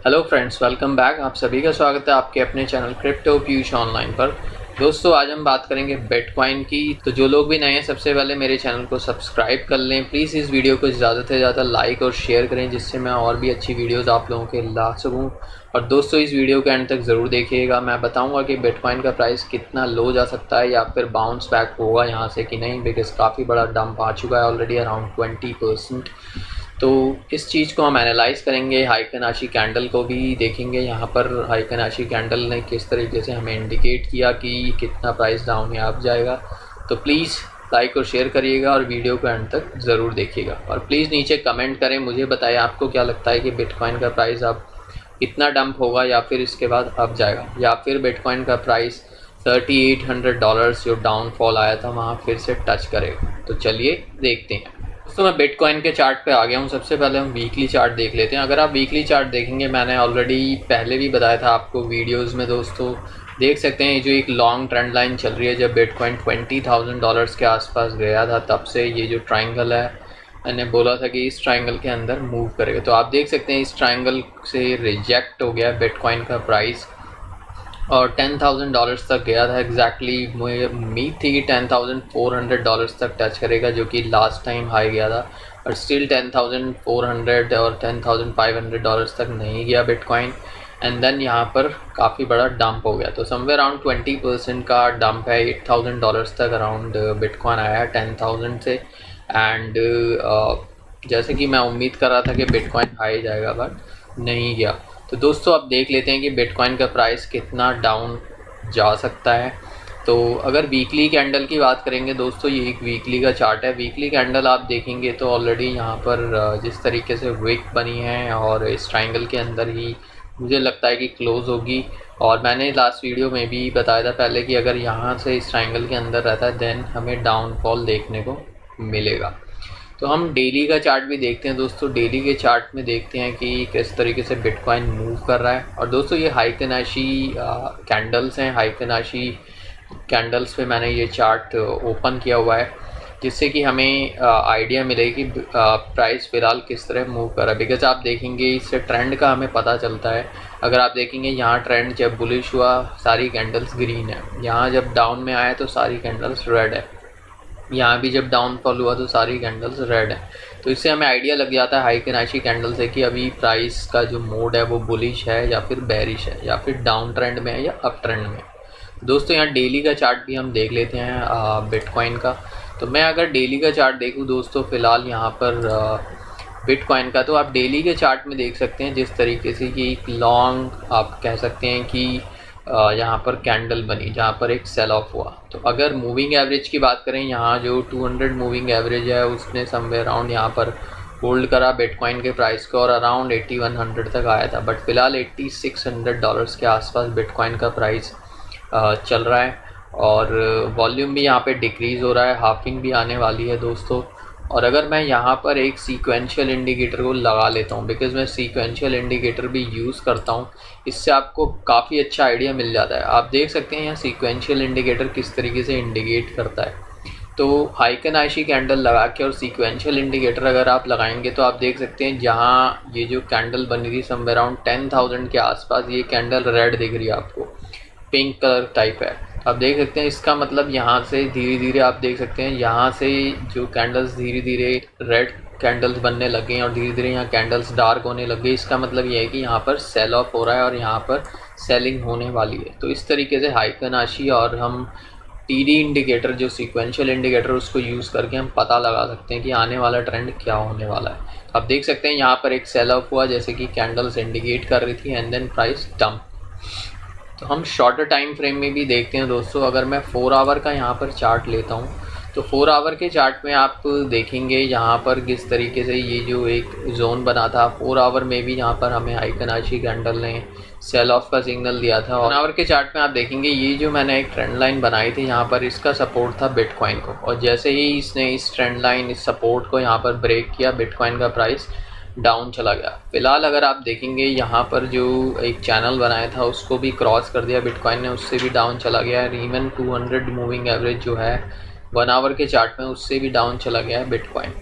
Hello friends, welcome back. आप सभी का स्वागत है आपके अपने चैनल क्रिप्टो पीयूष ऑनलाइन पर। दोस्तों, आज हम बात करेंगे बिटकॉइन की। तो जो लोग भी नए हैं, सबसे पहले मेरे चैनल को सब्सक्राइब कर लें। प्लीज़ इस वीडियो को ज़्यादा से ज़्यादा लाइक और शेयर करें, जिससे मैं और भी अच्छी वीडियोस आप लोगों के ला सकूं। और दोस्तों, इस वीडियो के एंड तक ज़रूर देखिएगा। मैं बताऊँगा कि बिटकॉइन का प्राइस कितना लो जा सकता है या फिर बाउंस बैक होगा यहाँ से कि नहीं, बिकॉज काफ़ी बड़ा डंप आ चुका है ऑलरेडी, अराउंड 20%। तो इस चीज़ को हम एनालाइज करेंगे। हाइफिबोनाची कैंडल को भी देखेंगे। यहाँ पर हाइफिबोनाची कैंडल ने किस तरीके से हमें इंडिकेट किया कि कितना प्राइस डाउन या अप जाएगा। तो प्लीज़ लाइक और शेयर करिएगा और वीडियो को एंड तक ज़रूर देखिएगा। और प्लीज़ नीचे कमेंट करें, मुझे बताएं आपको क्या लगता है कि बिटकॉइन का प्राइस अब कितना डंप होगा या फिर इसके बाद अप जाएगा, या फिर बिटकॉइन का प्राइस $3800 जो डाउनफॉल आया था वहाँ फिर से टच करेगा। तो चलिए देखते हैं। दोस्तों, मैं बिटकॉइन के चार्ट पे आ गया हूँ। सबसे पहले हम वीकली चार्ट देख लेते हैं। अगर आप वीकली चार्ट देखेंगे, मैंने ऑलरेडी पहले भी बताया था आपको वीडियोस में। दोस्तों, देख सकते हैं ये जो एक लॉन्ग ट्रेंड लाइन चल रही है, जब बिटकॉइन $20,000 के आसपास गया था, तब से ये जो ट्रायंगल है, मैंने बोला था कि इस ट्रायंगल के अंदर मूव करेगा। तो आप देख सकते हैं इस ट्रायंगल से रिजेक्ट हो गया बिटकॉइन का प्राइस और $10,000 तक गया था। एग्जैक्टली मुझे उम्मीद थी कि $10,400 तक टच करेगा, जो कि लास्ट टाइम हाई गया था। और स्टिल 10,400 और $10,500 तक नहीं गया बिटकॉइन। एंड देन यहाँ पर काफ़ी बड़ा डंप हो गया। तो समवेयर अराउंड 20% का डंप है। $8,000 तक अराउंड बिटकॉइन आया है 10,000 से। एंड जैसे कि मैं उम्मीद कर रहा था कि बिटकॉइन हाई जाएगा, बट नहीं गया। तो दोस्तों, अब देख लेते हैं कि बिटकॉइन का प्राइस कितना डाउन जा सकता है। तो अगर वीकली कैंडल की बात करेंगे दोस्तों, ये एक वीकली का चार्ट है। वीकली कैंडल आप देखेंगे तो ऑलरेडी यहाँ पर जिस तरीके से विक बनी है और इस ट्रायंगल के अंदर ही मुझे लगता है कि क्लोज़ होगी। और मैंने लास्ट वीडियो में भी बताया था पहले कि अगर यहाँ से इस ट्रायंगल के अंदर रहता है, देन हमें डाउनफॉल देखने को मिलेगा। तो हम डेली का चार्ट भी देखते हैं दोस्तों। डेली के चार्ट में देखते हैं कि किस तरीके से बिटकॉइन मूव कर रहा है। और दोस्तों, ये हाइफिबोनाची कैंडल्स हैं। हाइफिबोनाची कैंडल्स पे मैंने ये चार्ट ओपन किया हुआ है, जिससे कि हमें आइडिया मिलेगी कि प्राइस फ़िलहाल किस तरह मूव कर रहा है। बिकॉज आप देखेंगे इससे ट्रेंड का हमें पता चलता है। अगर आप देखेंगे यहाँ ट्रेंड जब बुलिश हुआ, सारी कैंडल्स ग्रीन है। यहाँ जब डाउन में आया तो सारी कैंडल्स रेड है। यहाँ भी जब डाउनफॉल हुआ तो सारी कैंडल्स रेड है। तो इससे हमें आइडिया लग जाता है हाइफिबोनाची कैंडल से कि अभी प्राइस का जो मोड है वो बुलिश है या फिर बेरिश है, या फिर डाउन ट्रेंड में है या अप ट्रेंड में। दोस्तों, यहाँ डेली का चार्ट भी हम देख लेते हैं बिटकॉइन का। तो मैं अगर डेली का चार्ट देखूँ दोस्तों, फ़िलहाल यहाँ पर बिटकॉइन का, तो आप डेली के चार्ट में देख सकते हैं जिस तरीके से कि एक लॉन्ग आप कह सकते हैं कि यहाँ पर कैंडल बनी, जहाँ पर एक सेल ऑफ हुआ। तो अगर मूविंग एवरेज की बात करें, यहाँ जो 200 मूविंग एवरेज है उसने समवेयर अराउंड यहाँ पर होल्ड करा बिटकॉइन के प्राइस को और अराउंड 8100 तक आया था। बट फ़िलहाल $8600 के आसपास बिटकॉइन का प्राइस चल रहा है। और वॉल्यूम भी यहाँ पे डिक्रीज़ हो रहा है। हाफिंग भी आने वाली है दोस्तों। और अगर मैं यहाँ पर एक सीक्वेंशियल इंडिकेटर को लगा लेता हूँ, बिकॉज़ मैं सीक्वेंशियल इंडिकेटर भी यूज़ करता हूँ, इससे आपको काफ़ी अच्छा आइडिया मिल जाता है। आप देख सकते हैं यहाँ सीक्वेंशियल इंडिकेटर किस तरीके से इंडिकेट करता है। तो हाइफिबोनाची कैंडल लगा के और सीक्वेंशियल इंडिकेटर अगर आप लगाएंगे तो आप देख सकते हैं जहाँ ये जो कैंडल बनी थी समवेयर अराउंड 10,000 के आसपास, ये कैंडल रेड दिख रही है आपको, पिंक कलर टाइप है। आप देख सकते हैं इसका मतलब यहाँ से धीरे धीरे आप देख सकते हैं यहाँ से जो कैंडल्स धीरे धीरे रेड कैंडल्स बनने लग गई और धीरे धीरे यहाँ कैंडल्स डार्क होने लग गई। इसका मतलब ये है कि यहाँ पर सेल ऑफ हो रहा है और यहाँ पर सेलिंग होने वाली है। तो इस तरीके से हाइफिबोनाची और हम टीडी इंडिकेटर जो सीक्वेंशियल इंडिकेटर उसको यूज़ करके हम पता लगा सकते हैं कि आने वाला ट्रेंड क्या होने वाला है। आप देख सकते हैं यहाँ पर एक सेल ऑफ हुआ जैसे कि कैंडल्स इंडिकेट कर रही थी, एंड देन प्राइस डंप। तो हम शॉर्टर टाइम फ्रेम में भी देखते हैं दोस्तों। अगर मैं 4 आवर का यहाँ पर चार्ट लेता हूँ तो 4 आवर के चार्ट में आप देखेंगे यहाँ पर किस तरीके से ये जो एक जोन बना था 4 आवर में भी, यहाँ पर हमें हाइफिबोनाची कैंडल ने सेल ऑफ का सिग्नल दिया था। और 1 आवर के चार्ट में आप देखेंगे ये जो मैंने एक ट्रेंड लाइन बनाई थी, यहाँ पर इसका सपोर्ट था बिटकॉइन को, और जैसे ही इसने इस ट्रेंड लाइन, इस सपोर्ट को यहाँ पर ब्रेक किया, बिटकॉइन का प्राइस डाउन चला गया। फ़िलहाल अगर आप देखेंगे यहाँ पर जो एक चैनल बनाया था उसको भी क्रॉस कर दिया बिटकॉइन ने, उससे भी डाउन चला गया है। इवन 200 मूविंग एवरेज जो है 1 आवर के चार्ट में, उससे भी डाउन चला गया है बिटकॉइन।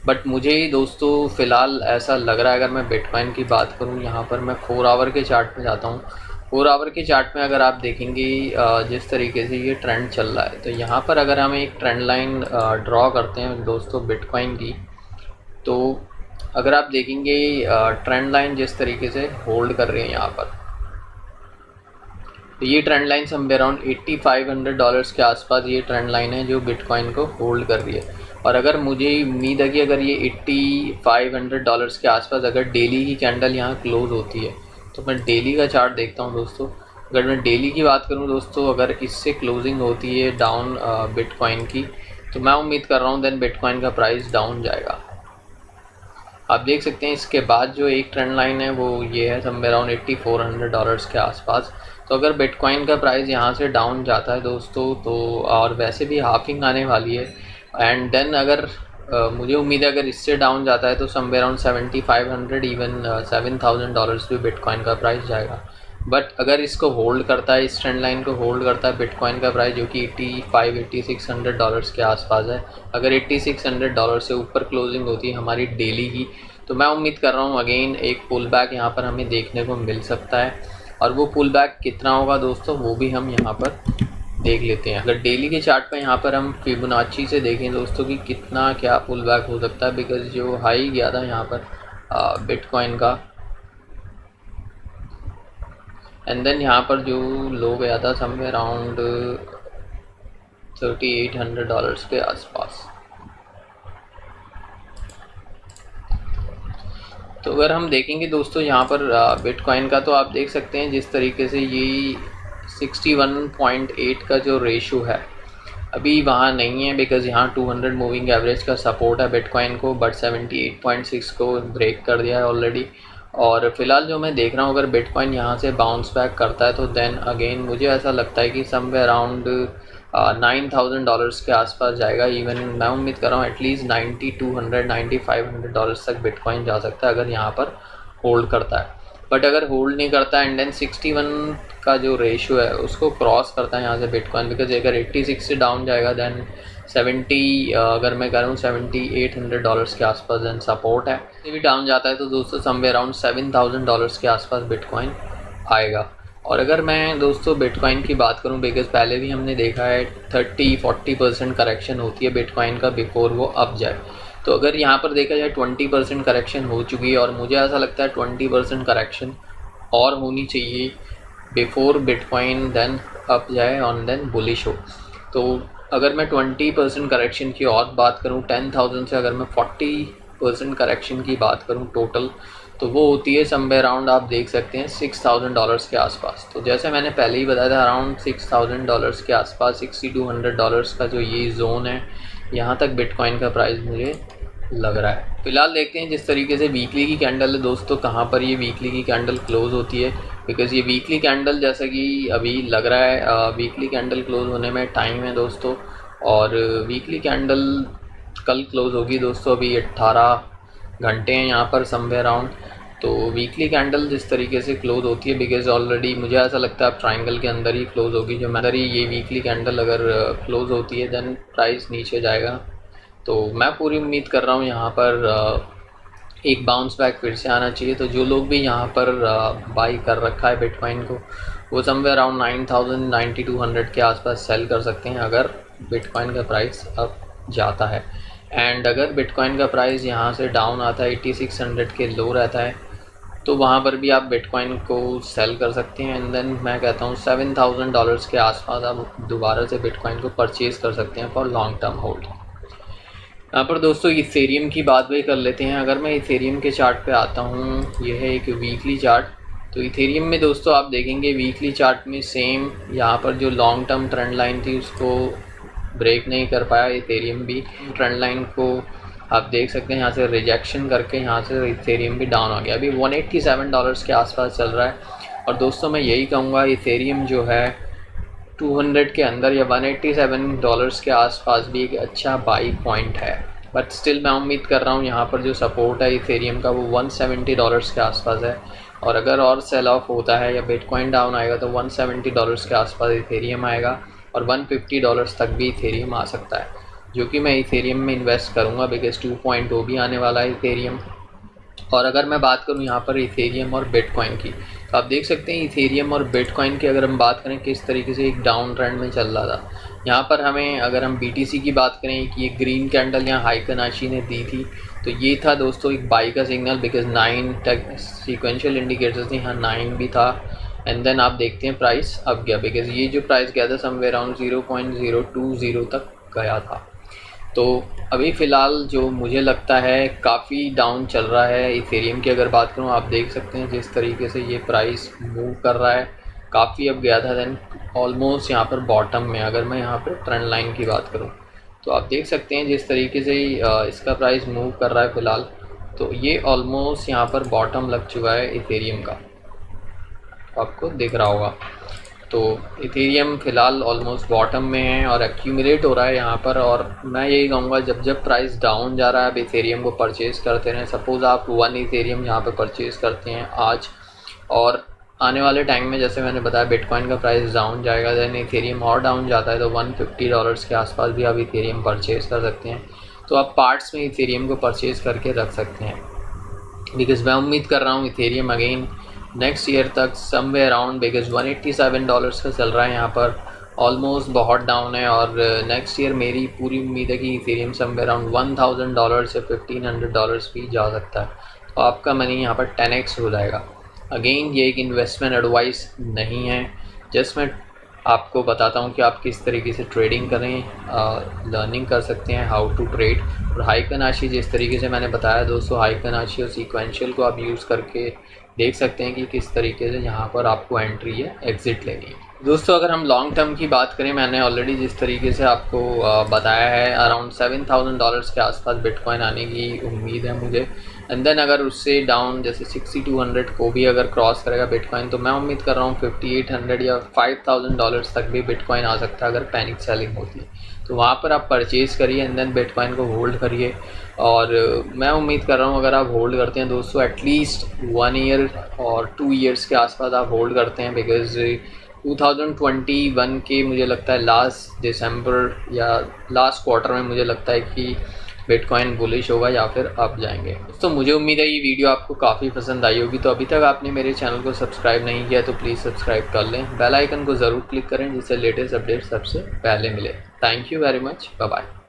बट मुझे दोस्तों फ़िलहाल ऐसा लग रहा है, अगर मैं बिटकॉइन की बात करूं, यहाँ पर मैं 4 आवर के चार्ट में जाता हूं। 4 आवर के चार्ट में अगर आप देखेंगे जिस तरीके से ये ट्रेंड चल रहा है, तो यहाँ पर अगर हम एक ट्रेंड लाइन ड्रॉ करते हैं दोस्तों बिटकॉइन की, तो अगर आप देखेंगे ट्रेंड लाइन जिस तरीके से होल्ड कर रही है यहाँ पर, तो ये ट्रेंड लाइन समवेयर अराउंड $8500 के आसपास ये ट्रेंड लाइन है जो बिटकॉइन को होल्ड कर रही है। और अगर मुझे उम्मीद है कि अगर ये $8500 के आसपास अगर डेली की कैंडल यहाँ क्लोज होती है, तो मैं डेली का चार्ट देखता हूँ दोस्तों। अगर मैं डेली की बात करूँ दोस्तों, अगर इससे क्लोजिंग होती है डाउन बिटकॉइन की, तो मैं उम्मीद कर रहा हूँ देन बिटकॉइन का प्राइस डाउन जाएगा। आप देख सकते हैं इसके बाद जो एक ट्रेंड लाइन है वो ये है समवेयर अराउंड $8400 के आसपास। तो अगर बिटकॉइन का प्राइस यहाँ से डाउन जाता है दोस्तों, तो और वैसे भी हाफिंग आने वाली है, एंड देन अगर मुझे उम्मीद है अगर इससे डाउन जाता है तो समवेयर अराउंड 7500 इवन $7000 भी बिटकॉइन का प्राइस जाएगा। बट अगर इसको होल्ड करता है, इस ट्रेंड लाइन को होल्ड करता है बिटकॉइन का प्राइस, जो कि $8600 के आसपास है, अगर $8600 से ऊपर क्लोजिंग होती है हमारी डेली की, तो मैं उम्मीद कर रहा हूँ अगेन एक पुल बैक यहाँ पर हमें देखने को मिल सकता है। और वो पुल बैक कितना होगा दोस्तों, वो भी हम यहाँ पर देख लेते हैं। अगर डेली के चार्ट पर यहाँ पर हम फिबोनाची से देखें दोस्तों कि कितना क्या पुल बैक हो सकता है, बिकॉज जो हाई गया था यहाँ पर बिटकॉइन का, एंड देन यहाँ पर जो लो गया था समवेयर अराउंड $3800 के आसपास। तो अगर हम देखेंगे दोस्तों यहाँ पर बिटकॉइन का, तो आप देख सकते हैं जिस तरीके से ये 61.8 का जो रेशो है अभी वहाँ नहीं है, बिकॉज़ यहाँ 200 मूविंग एवरेज का सपोर्ट है बिटकॉइन को, बट 78.6 को ब्रेक कर दिया है ऑलरेडी। और फिलहाल जो मैं देख रहा हूँ, अगर बिटकॉइन यहाँ से बाउंस बैक करता है तो देन अगेन मुझे ऐसा लगता है कि समवेयर अराउंड $9000 के आसपास जाएगा। इवन मैं उम्मीद कर रहा हूँ एटलीस्ट $9200-9500 तक बिटकॉइन जा सकता है अगर यहाँ पर होल्ड करता है। बट अगर होल्ड नहीं करता एंड देन 61 का जो रेशो है उसको क्रॉस करता है यहाँ से बिटकॉइन, बिकॉज अगर 86 से डाउन जाएगा देन 70 अगर मैं कह रहा हूँ $7800 के आसपास देन सपोर्ट है। ये भी डाउन जाता है तो दोस्तों समवेयर अराउंड $7000 के आसपास बिटकॉइन आएगा। और अगर मैं दोस्तों बिटकॉइन की बात करूं, बिकॉज पहले भी हमने देखा है 30-40% करेक्शन होती है बिटकॉइन का बिफोर वो अप जाए। तो अगर यहाँ पर देखा जाए 20% करेक्शन हो चुकी है, और मुझे ऐसा लगता है 20% करेक्शन और होनी चाहिए बिफोर बिटकॉइन देन अप जाए ऑन देन बुलिश हो। तो अगर मैं 20% करेक्शन की और बात करूँ, 10,000 से अगर मैं 40% करेक्शन की बात करूँ टोटल, तो वो होती है समवेयर अराउंड आप देख सकते हैं $6000 के आसपास। तो जैसे मैंने पहले ही बताया था अराउंड $6000 के आसपास, $60-100 का जो ये जोन है, यहाँ तक बिटकॉइन का प्राइस मुझे लग रहा है। फिलहाल देखते हैं जिस तरीके से वीकली की कैंडल है दोस्तों, कहाँ पर ये वीकली की कैंडल क्लोज होती है, बिकॉज ये वीकली कैंडल जैसा कि अभी लग रहा है वीकली कैंडल क्लोज होने में टाइम है दोस्तों। और वीकली कैंडल कल क्लोज होगी दोस्तों, अभी 18 घंटे हैं यहाँ पर समवेयर अराउंड। तो वीकली कैंडल जिस तरीके से क्लोज होती है, बिकॉज ऑलरेडी मुझे ऐसा लगता है अब ट्रायंगल के अंदर ही क्लोज होगी, जो अंदर ही ये वीकली कैंडल अगर क्लोज होती है देन प्राइस नीचे जाएगा। तो मैं पूरी उम्मीद कर रहा हूँ यहाँ पर एक बाउंस बैक फिर से आना चाहिए। तो जो लोग भी यहाँ पर बाई कर रखा है बिटकॉइन को, वो समवेयर अराउंड 9000-9200 के आसपास सेल कर सकते हैं अगर बिटकॉइन का प्राइस अब जाता है। एंड अगर बिटकॉइन का प्राइस यहाँ से डाउन आता है, 8600 के लो रहता है, तो वहाँ पर भी आप बिटकॉइन को सेल कर सकते हैं। एंड देन मैं कहता हूँ $7000 के आसपास आप दोबारा से बिटकॉइन को परचेज़ कर सकते हैं फॉर लॉन्ग टर्म होल्ड। यहाँ पर दोस्तों इथेरियम की बात भी कर लेते हैं। अगर मैं इथेरियम के चार्ट पे आता हूँ, यह है एक वीकली चार्ट। तो इथेरियम में दोस्तों आप देखेंगे वीकली चार्ट में सेम यहाँ पर जो लॉन्ग टर्म ट्रेंड लाइन थी उसको ब्रेक नहीं कर पाया इथेरियम भी। ट्रेंड लाइन को आप देख सकते हैं यहाँ से रिजेक्शन करके यहाँ से इथेरियम भी डाउन हो गया। अभी $187 के आसपास चल रहा है। और दोस्तों मैं यही कहूँगा इथेरियम जो है 200 के अंदर या $187 के आसपास भी एक अच्छा बाई पॉइंट है। बट स्टिल मैं उम्मीद कर रहा हूँ यहाँ पर जो सपोर्ट है इथेरियम का वो $170 के आसपास है। और अगर और सेल ऑफ होता है या बिटकॉइन डाउन आएगा तो $170 के आसपास इथेरियम आएगा और $150 तक भी इथेरियम आ सकता है। जो कि मैं इथेरियम में इन्वेस्ट करूँगा, बिकॉज 2.0 भी आने वाला है इथेरियम। और अगर मैं बात करूँ यहाँ पर इथेरियम और बिटकॉइन की, तो आप देख सकते हैं इथेरियम और बिटकॉइन की अगर हम बात करें किस तरीके से एक डाउन ट्रेंड में चल रहा था। यहाँ पर हमें अगर हम BTC की बात करें कि ये ग्रीन कैंडल यहाँ हाई कनाशी ने दी थी, तो ये था दोस्तों एक बाई का सिग्नल, बिकॉज 9 तक सीक्वेंशियल इंडिकेटर्स थे, यहाँ 9 भी था। एंड देन आप देखते हैं प्राइस अब गया, बिकॉज ये जो प्राइस गया था समवेयर अराउंड 0.020 तक गया था। तो अभी फ़िलहाल जो मुझे लगता है काफ़ी डाउन चल रहा है इथेरियम की अगर बात करूँ। आप देख सकते हैं जिस तरीके से ये प्राइस मूव कर रहा है, काफ़ी अब गया था, देन ऑलमोस्ट यहाँ पर बॉटम में। अगर मैं यहाँ पर ट्रेंड लाइन की बात करूँ तो आप देख सकते हैं जिस तरीके से इसका प्राइस मूव कर रहा है फ़िलहाल, तो ये ऑलमोस्ट यहाँ पर बॉटम लग चुका है इथेरियम का, आपको दिख रहा होगा। तो इथेरियम फ़िलहाल ऑलमोस्ट बॉटम में है और एक्यूमुलेट हो रहा है यहाँ पर। और मैं यही कहूँगा जब जब प्राइस डाउन जा रहा है, अब इथेरियम को परचेज़ करते रहें। सपोज़ आप 1 इथेरियम यहाँ पे परचेज़ करते हैं आज, और आने वाले टाइम में जैसे मैंने बताया बिटकॉइन का प्राइस डाउन जाएगा, दैन इथेरियम और डाउन जाता है, तो $150 के आसपास भी आप इथेरियम परचेज़ कर सकते हैं। तो आप पार्ट्स में इथेरियम को परचेज़ करके रख सकते हैं, बिकॉज़ मैं उम्मीद कर रहा हूँ इथेरियम अगेन नेक्स्ट ईयर तक समवेयर अराउंड, बिकॉज $187 का चल रहा है यहाँ पर, ऑलमोस्ट बहुत डाउन है। और नेक्स्ट ईयर मेरी पूरी उम्मीद है कि इथेरियम समवेयर अराउंड $1000 से $1500 भी जा सकता है। तो आपका मनी यहाँ पर 10x हो जाएगा। अगेन ये एक इन्वेस्टमेंट एडवाइस नहीं है, जस्ट मैं आपको बताता हूँ कि आप किस तरीके से ट्रेडिंग करें, लर्निंग कर सकते हैं हाउ टू ट्रेड। और हाई कनाशी जिस तरीके से मैंने बताया दोस्तों, हाई कनाशी और सीक्वेंशियल को आप यूज़ करके देख सकते हैं कि किस तरीके से यहाँ पर आपको एंट्री या एग्ज़िट लेनी है। दोस्तों अगर हम लॉन्ग टर्म की बात करें, मैंने ऑलरेडी जिस तरीके से आपको बताया है, अराउंड $7000 के आसपास बिटकॉइन आने की उम्मीद है मुझे। एंड देन अगर उससे डाउन जैसे 6200 को भी अगर क्रॉस करेगा बिटकॉइन, तो मैं उम्मीद कर रहा हूँ 5800 या $5000 तक भी बिटकॉइन आ सकता है अगर पैनिक सेलिंग होती है। तो वहाँ पर आप परचेज़ करिए एंड देन बिटकॉइन को होल्ड करिए। और मैं उम्मीद कर रहा हूँ अगर आप होल्ड करते हैं दोस्तों एटलीस्ट 1 ईयर और 2 ईयर्स के आसपास आप होल्ड करते हैं, बिकॉज़ 2021 के मुझे लगता है लास्ट दिसंबर या लास्ट क्वार्टर में मुझे लगता है कि बिटकॉइन बुलिश होगा या फिर अप जाएंगे। तो मुझे उम्मीद है ये वीडियो आपको काफ़ी पसंद आई होगी। तो अभी तक आपने मेरे चैनल को सब्सक्राइब नहीं किया तो प्लीज़ सब्सक्राइब कर लें, बेल आइकन को ज़रूर क्लिक करें जिससे लेटेस्ट अपडेट सबसे पहले मिले। Thank you very much, bye bye.